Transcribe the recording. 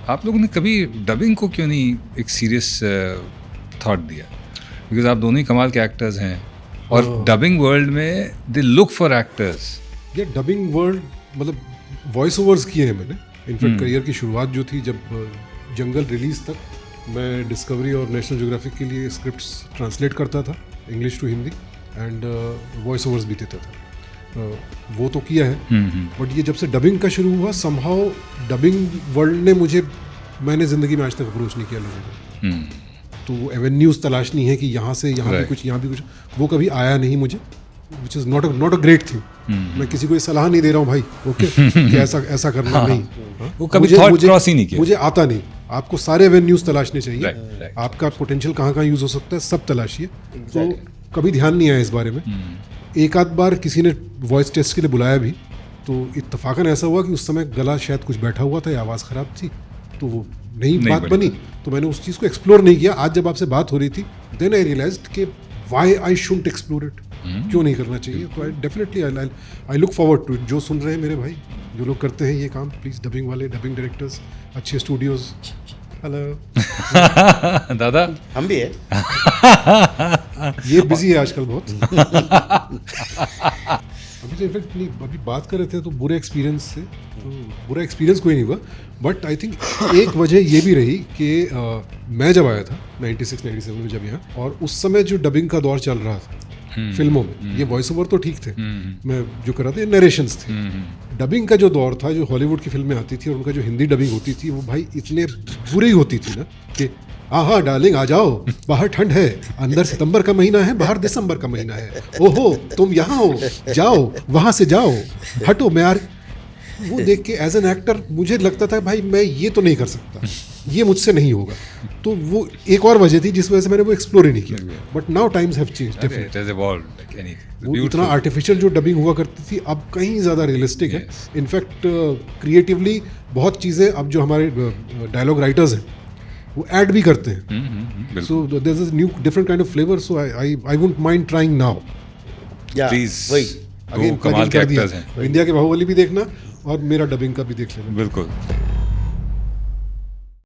आप लोगों ने कभी डबिंग को क्यों नहीं एक सीरियस थॉट दिया? बिकॉज आप दोनों ही कमाल के एक्टर्स हैं और डबिंग वर्ल्ड में दे लुक फॉर एक्टर्स। ये डबिंग वर्ल्ड मतलब वॉइस ओवर्स किए हैं मैंने। इनफैक्ट करियर की शुरुआत जो थी, जब जंगल रिलीज तक मैं डिस्कवरी और नेशनल ज्योग्राफिक के लिए स्क्रिप्ट्स ट्रांसलेट करता था English to Hindi and voice overs भी देता था। वो तो किया है, बट ये जब से डबिंग का शुरू हुआ, समहाउ डबिंग वर्ल्ड ने मैंने ज़िंदगी में आज तक अप्रोच नहीं किया लोगों को। तो वो एवेन्यूज़ तलाशनी है कि यहाँ से यहाँ भी कुछ, यहाँ भी कुछ, वो कभी आया नहीं मुझे, which is not a great thing. मैं किसी को ये सलाह नहीं दे रहा हूँ भाई, ओके, कि ऐसा करना नहीं। वो कभी थॉट क्रॉस ही नहीं किया। मुझे आता नहीं। आपको सारे एवेन्यूज़ तलाशने चाहिए। आपका पोटेंशियल कहाँ यूज़ हो सकता है, सब तलाशिए। तो कभी ध्यान नहीं आया इस बारे में। एक आध बार किसी ने वॉइस टेस्ट के लिए बुलाया भी, तो इत्तफाकन ऐसा हुआ कि उस समय गला शायद कुछ बैठा हुआ था या आवाज़ ख़राब थी, तो वो नहीं बात बनी। तो मैंने उस चीज़ को एक्सप्लोर नहीं किया। आज जब आपसे बात हो रही थी, देन आई रियलाइज्ड कि why I shouldn't explore it, क्यों नहीं करना चाहिए। तो I definitely I look forward to it. जो सुन रहे हैं मेरे भाई, जो लोग करते हैं ये काम, प्लीज़, डबिंग वाले, डबिंग डायरेक्टर्स, अच्छे स्टूडियोज़, हेलो दादा, हम भी है। ये बिजी है आजकल बहुत। अभी तो इनफैक्ट नहीं, अभी बात कर रहे थे तो बुरे एक्सपीरियंस से, तो बुरा एक्सपीरियंस कोई नहीं हुआ, बट आई थिंक एक वजह ये भी रही कि मैं जब आया था 96-97 में जब यहाँ, और उस समय जो डबिंग का दौर चल रहा था फिल्मों में, ये वॉइस ओवर तो ठीक थे, मैं जो कर रहा था ये नरेशंस थे। डबिंग का जो दौर था, जो हॉलीवुड की फिल्में आती थी और उनका जो हिंदी डबिंग होती थी, वो भाई इतने बुरी होती थी ना कि हाँ डार्लिंग आ जाओ, बाहर ठंड है, अंदर सितंबर का महीना है, बाहर दिसंबर का महीना है, ओहो तुम यहाँ हो, जाओ वहाँ से जाओ, हटो। मैं यार वो देख के एज एन एक्टर मुझे लगता था भाई मैं ये तो नहीं कर सकता, ये मुझसे नहीं होगा। तो वो एक और वजह थी जिस वजह से मैंने वो एक्सप्लोर ही नहीं किया। But now times have changed. वो इतना आर्टिफिशियल जो डबिंग हुआ करती थी, अब कहीं ज़्यादा रियलिस्टिक है। इनफैक्ट क्रिएटिवली बहुत चीज़ें अब जो हमारे डायलॉग राइटर्स हैं वो ऐड भी करते हैं। So there is a new different kind of flavour. So I wouldn't mind trying now. Please, again कमाल के एक्टर्स हैं। इंडिया के बाहुबली भी देखना और मेरा डबिंग का भी देख लेना। बिल्कुल।